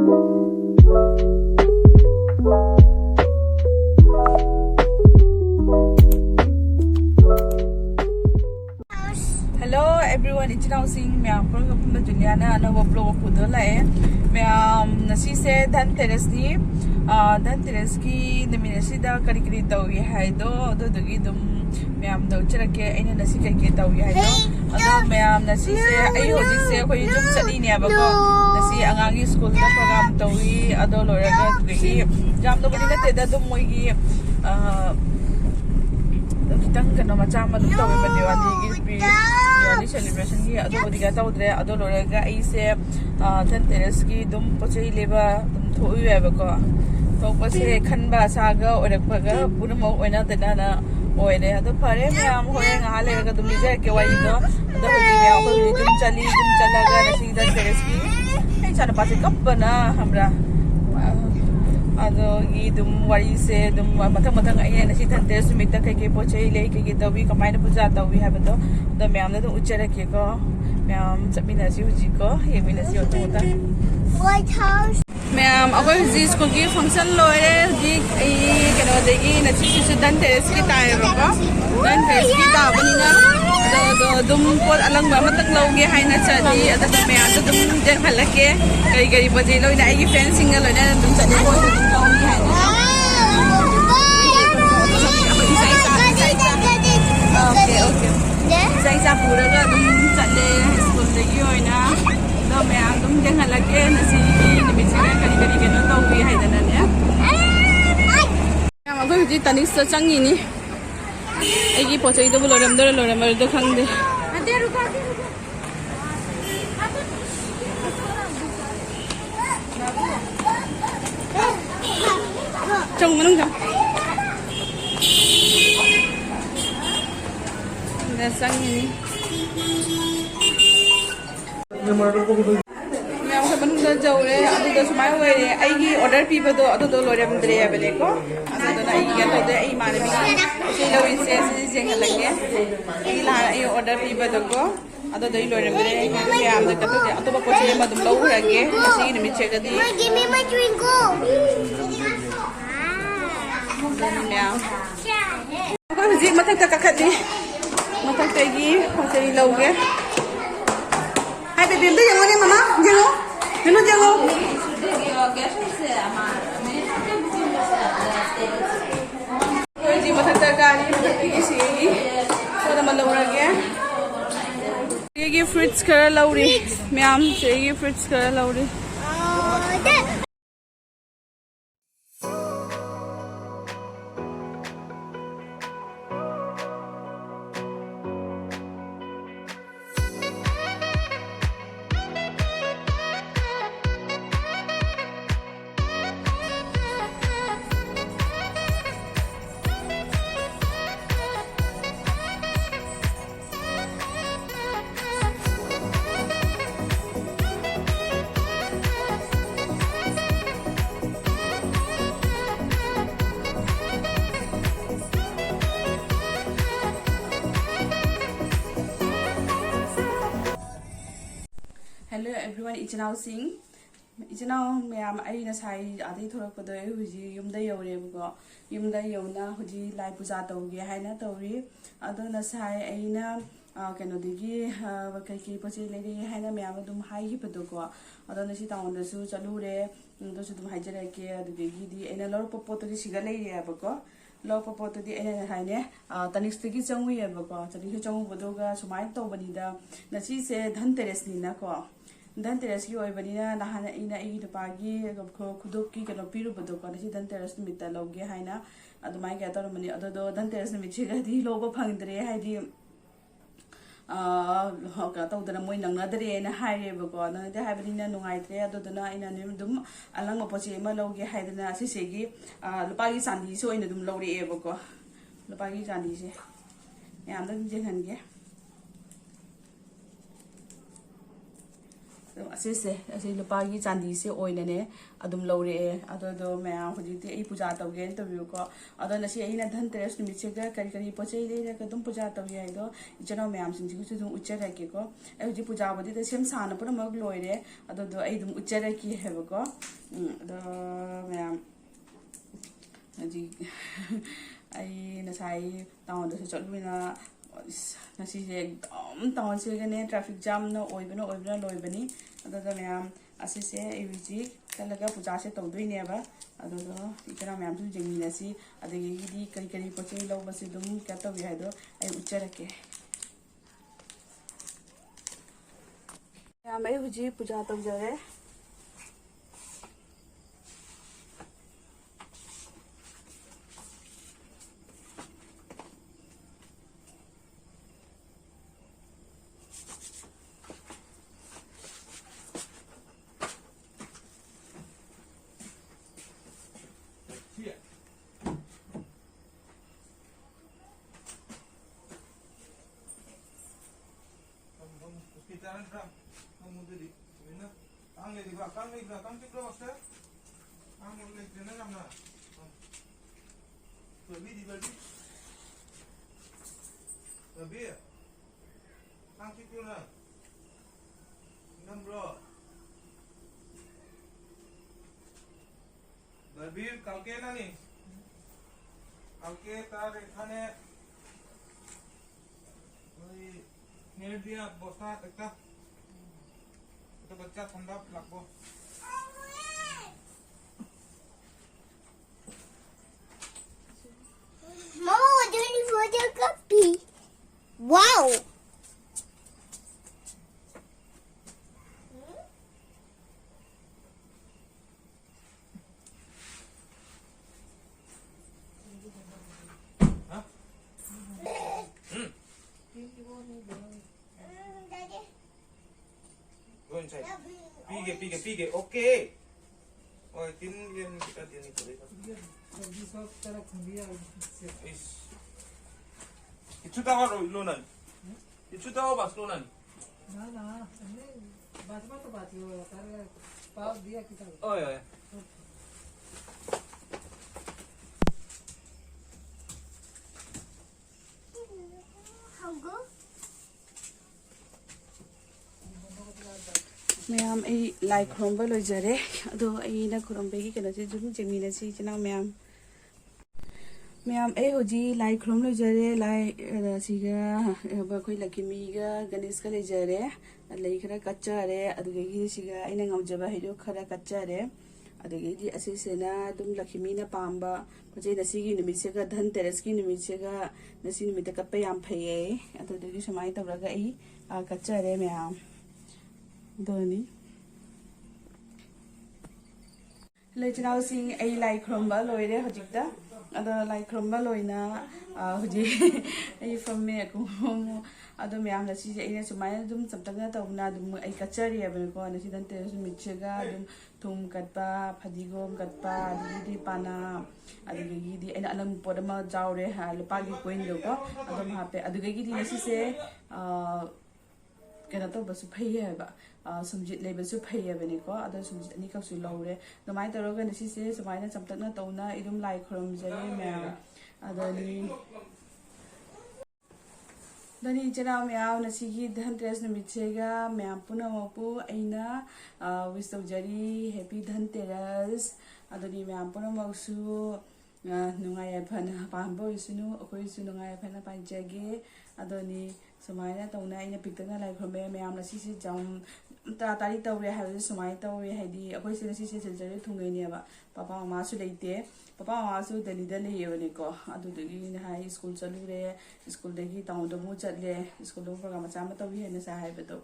Hello everyone, it's now seeing me. I'm from Juliana and our blog Pudo Lae. Me nasi se Dhanteras ni Dhanteras ki naminasida kari tawi haido do dogi dum me am do charake aina nasi kari tawi haido ado me am nasi se ayo jise koi jum chali ni abako nasi angangi school ka program tawi ado loraga dogi jam do bani na teda dum moi gi kitang kano macha ma dum tawi ba Diwali gi Diwali celebration ki ado bodiga tawdre ado loraga ai se Dhanteras ki dum pochai leba dum thoi abako topase khanba saga orakpaga punamo oina tenana oine ado phare myam hore nga lega dum lija ke wai do ado hoji me ko dum chalaga nasi Dhanteras ki ai chana pase kapana hamra ado gi dum wari se dum mathang ai nasi Dhanteras sumita kai pochai le kai tawi kamaina puja tawi habado do myam da uchara ke ko myam chapina si hoji ko yemina si otota White House ma'am अगर जी school की function लोरे जी कनो देगी नची से Dhanteras की तायबको Dhanteras की ताबनी ना दो दुम को अलग मतलब लोगे हाई ना चली अदा मैं आज दुम जन हलके कई बजे लोग ना ये फ्रेंड सिंगल लोग ना दुम चली को दुम लोगी हाई ना ओके साइसा पूरा का दुम चले स्कूल देगी हो ना तो मैं आज दुम जन हलके नची अगर तनिक चंगी अगी पोचईद लोरमदर लोरमद खादे चंग मन चंगी जौरे सुमाय होरे आई ऑर्डर पीबदो अदो लोरमद्रे बनेको अदना आई क्या तोदे आई मानबी से लविसे से जेंगलगे आई ला आई ऑर्डर पीबदो को अदो दई लोरमद्रे के आम द कतो अतो पोचे मदम लौरगे असी निमित छेगदी गिव मी माय ट्विंको म्या को जी मथक तक कखदी मथक तेगी पोचे लौगे हाय बेबी दे यंगो ने मामा Django Ano jago? Jadi macam terkali macam ini sih. So nama lagi. Ini fruits kerana lauri. Miam, ini fruits kerana lauri. Hello everyone, it's now Singh. It's now ma'am आई ना साई आधी थोड़ा पता है हुजी युमदा योरे बुको युमदा योना हुजी लाई पूजा तौगे है ना तौरी अदो ना साई आई ना कनो दिगी कई पचे ले रही है ना मैम तुम हाई ही पतो को अदो ना सी टाउन दसु चलू रे तो तुम हाई जरा के अदुगी दी एना लोर पपो तो सिगा ले रे बुको लो पपो तो दी एना हाई ने तनिक्स तगी चंगु ये बुको तनिक्स चंगु बदोगा सुमाई तो बनीदा नसी से Dhanteras नी ना को Dhanteras की ओय बनीना नहाना इना ई दुपागी खुदोक की कनो पीरु बदो को नसी Dhanteras निमित्त लोगे है ना अदुमाई क्या तो मनी अदो दो Dhanteras निमित्त छिगदी लोगो फंगदरे है दी का तो उधर मोई नंगदरे ना हाइरे बको ना दे हाइ बनीना नुंगाइत्रे अदो दना इना निम दुम अलंग पोचे म लोगे है दना सिसेगी लुपागी चांदी सो इना दुम लोरे ए बको लुपागी चांदी से याम दम जेहनगे ꯑꯁꯤꯁꯦ ꯑꯁꯤ ꯂꯨꯄꯥꯒꯤ ꯆꯥꯟꯗꯤꯁꯦ ꯑꯣꯏꯅꯅꯦ ꯑꯗꯨꯝ ꯂꯧꯔꯛꯑꯦ ꯑꯗꯣ ꯃꯌꯥꯝ ꯍꯧꯖꯤꯛꯇꯤ ꯑꯩ ꯄꯨꯖꯥ ꯇꯧꯒꯦꯅ ꯇꯧꯕꯤꯌꯨꯀꯣ ꯑꯗꯣ ꯉꯁꯤ ꯑꯩꯅ ꯙꯟꯇꯦꯔꯁ ꯅꯨꯃꯤꯠꯁꯤꯒ ꯀꯔꯤ ꯄꯣꯠ ꯆꯩ ꯂꯩꯔꯒ ꯑꯗꯨꯝ ꯄꯨꯖꯥ ꯇꯧꯒꯦ ꯍꯥꯏꯗꯣ ꯏꯆꯤꯟꯅꯥꯎ ꯃꯌꯥꯝꯁꯤꯡꯁꯤꯒꯁꯨ ꯑꯗꯨꯝ ꯎꯠꯆꯔꯛꯀꯦꯀꯣ ꯑꯩ ꯍꯧꯖꯤꯛ ꯄꯨꯖꯥꯕꯨꯗꯤ ꯁꯦꯝ ꯁꯥꯅ ꯄꯨꯝꯅꯃꯛ ꯂꯣꯏꯔꯦ ꯑꯗꯨꯗꯣ ꯑꯩ ꯑꯗꯨꯝ ꯎꯠꯆꯔꯛꯀꯦ ꯍꯥꯏꯕꯀꯣ ꯑꯗꯣ ꯃꯌꯥꯝ ꯍꯧꯖꯤꯛ ꯑꯩ ꯉꯁꯥꯏ ꯇꯥꯎꯟꯗꯁꯨ ꯆꯠꯂꯨꯏꯅ ꯉꯁꯤꯁꯦ ꯑꯗꯨꯝ ꯇꯥꯎꯟꯁꯤꯒꯅꯦ ꯇ꯭ꯔꯥꯐꯤꯛ ꯖꯥꯝꯅ ꯑꯣꯏꯕꯅ ꯂꯣꯏꯕꯅꯤ ꯑꯗꯨꯒ ꯃꯌꯥꯝ ꯑꯁꯤꯁꯦ ꯑꯩ ꯍꯧꯖꯤꯛ ꯆꯠꯂꯒ ꯄꯨꯖꯥꯁꯦ ꯇꯧꯗꯣꯏꯅꯦꯕ ꯑꯗꯨꯗꯣ ꯏꯆꯤꯟꯅꯥꯎ ꯃꯌꯥꯝꯁꯨ ꯌꯦꯡꯃꯤꯟꯅꯁꯤ ꯑꯗꯒꯤꯗꯤ ꯀꯔꯤ ꯄꯣꯠ ꯆꯩ ꯂꯧꯕꯁꯤ ꯑꯗꯨꯝ ꯀꯩꯅꯣ ꯇꯧꯒꯦ ꯍꯥꯏꯗꯣ ꯑꯩ ꯎꯠꯆꯔꯛꯀꯦ ꯃꯌꯥꯝ ꯑꯩ ꯍꯧꯖꯤꯛ ꯄꯨꯖꯥ ꯇꯧꯖꯔꯦ বীর কালকে নানি কালকে তার এখানে ওই নেট দিয়া বস্তা একটা বাচ্চা ঠান্ডা লাগবো Mama, we're doing photocopy. Wow! Pige, okay. Oh, tin yan kita din ito dito. Itu tahu lunan. Itu tahu bas lunan. ना हमने बात तो बात ही हो तारे पाव दिया कितना Oh ya. ꯃꯌꯥꯝ ꯑꯩ ꯂꯥꯏ ꯈꯨꯔꯨꯝꯕ ꯂꯣꯏꯖꯔꯦ ꯑꯗꯣ ꯑꯩꯅ ꯈꯨꯔꯨꯝꯕꯒꯤ ꯀꯩꯅꯣꯁꯦ ꯑꯗꯨꯝ ꯌꯦꯡꯃꯤꯟꯅꯁꯤ ꯏꯆꯤꯟꯅꯥꯎ ꯃꯌꯥꯝ ꯑꯩ ꯍꯧꯖꯤꯛ ꯂꯥꯏ ꯈꯨꯔꯨꯝ ꯂꯣꯏꯖꯔꯦ ꯂꯥꯏ ꯁꯤꯒ ꯑꯩꯈꯣꯏ ꯂꯛꯈꯤꯃꯤꯒ ꯒꯅꯦꯁꯀ ꯂꯩꯖꯔꯦ ꯂꯩ ꯈꯔ ꯀꯠꯆꯔꯦ ꯑꯗꯨꯗꯒꯤ ꯁꯤꯒ ꯑꯩꯅ ꯉꯝꯖꯕ ꯍꯩꯔꯨꯛ ꯈꯔ ꯀꯠꯆꯔꯦ ꯑꯗꯒꯤꯗꯤ ꯑꯁꯤꯁꯤꯅ ꯑꯗꯨꯝ ꯂꯛꯈꯤꯃꯤꯅ ꯄꯥꯝꯕ ꯄꯣꯠ ꯆꯩ ꯉꯁꯤꯒꯤ ꯅꯨꯃꯤꯠꯁꯤꯒ ꯙꯟꯇꯦꯔꯁꯀꯤ ꯅꯨꯃꯤꯠꯁꯤꯒ ꯉꯁꯤ ꯅꯨꯃꯤꯠꯇ ꯀꯠꯄ ꯌꯥꯝ ꯐꯩꯌꯦ ꯑꯗꯨꯗꯒꯤ ꯁꯨꯃꯥꯏꯅ ꯇꯧꯔꯒ ꯑꯩ ꯀꯠꯆꯔꯦ ꯃꯌꯥꯝ ꯗꯣꯅꯤ ꯂꯩꯆꯤꯅꯥꯎꯁꯤꯡ ꯑꯩ ꯂꯥꯏ ꯈꯨꯔꯨꯝꯕ ꯂꯣꯏꯔꯦ ꯍꯧꯖꯤꯛꯇ ꯑꯗꯣ ꯂꯥꯏ ꯈꯨꯔꯨꯝꯕ ꯂꯣꯏꯅ ꯍꯧꯖꯤꯛ ꯑꯩ ꯐꯝꯃꯦ ꯑꯗꯣ ꯃꯌꯥꯝꯅ ꯁꯤꯁꯦ ꯑꯩꯅ ꯁꯨꯃꯥꯏꯅ ꯑꯗꯨꯝ ꯆꯝꯇꯛꯅ ꯇꯧꯕꯅ ꯑꯗꯨꯝ ꯑꯩ ꯀꯠꯆꯔꯤꯑꯕꯅꯀꯣ ꯉꯁꯤ ꯙꯟꯇꯦꯔꯁ ꯅꯨꯃꯤꯠꯁꯤꯒ ꯑꯗꯨꯝ ꯊꯨꯝ ꯀꯠꯄ ꯐꯗꯤꯒꯣꯝ ꯀꯠꯄ ꯑꯗꯒꯤꯗꯤ ꯄꯥꯅꯥ ꯑꯗꯨꯗꯒꯤꯗꯤ ꯑꯩꯅ ꯑꯅꯝꯕ ꯄꯣꯠ ꯑꯃ ꯆꯥꯎꯔꯦ ꯂꯨꯄꯥꯒꯤ ꯀꯣꯏꯟꯗꯣꯀꯣ ꯑꯗꯨꯝ ꯍꯥꯞꯄꯦ ꯑꯗꯨꯗꯒꯤꯗꯤ ꯉꯁꯤꯁꯦ ꯀꯩꯅꯣ ꯇꯧꯕꯁꯨ ꯐꯩ ꯍꯥꯏꯕ ꯁꯨꯝꯖꯤꯠ ꯂꯩꯕꯁꯨ ꯐꯩꯌꯦꯕꯅꯤꯀꯣ ꯑꯗꯣ ꯁꯨꯝꯖꯤꯠ ꯑꯅꯤꯈꯛꯁꯨ ꯂꯧꯔꯦ ꯑꯗꯨꯃꯥꯏꯅ ꯇꯧꯔꯒ ꯉꯁꯤꯁꯦ ꯁꯨꯃꯥꯏꯅ ꯆꯝꯇꯛꯅ ꯇꯧꯅ ꯑꯩ ꯑꯗꯨꯝ ꯂꯥꯏ ꯈꯨꯔꯨꯝꯖꯔꯦ ꯃꯌꯥꯝ ꯑꯗꯨꯗꯤ 이제나 mèo na sigi Dhanteras numitchega mèo punamapu aina wish tawjari happy Dhanteras adoni mèo punamausu nungai yaphana pambo isunu akoi su nungai yaphana panjage adoni sumaina tawna aina piktana lai khome mèo na sisi jam tari tawre habi sumai tawre haidi akoi sina sisi surgery thungai ne ba papa mama su leite papa mama su Delhi da leyebani ko adudagi hai school chalure school dagi town da mu chatle school do program cha ma tawi hena sa hai bedo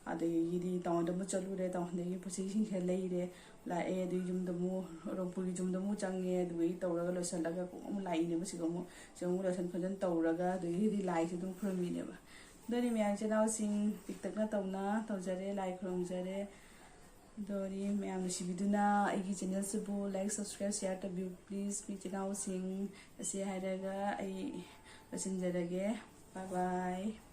adagi town da mu chalure town dagi pusi sing khe leire la e du jum da mu rongpuri jum da mu change dui tawraga losan daga ko mu lai ne basi ko mu jong losan khojan tawraga dui lai su dum khurmi ne ba doni meyang chanaw sing tiktakna tawna tawjare lai khurumjare dori meyam sibiduna aigi channel subu like subscribe share to view please mi chanaw sing ase hairaga ai pasinjarage bye bye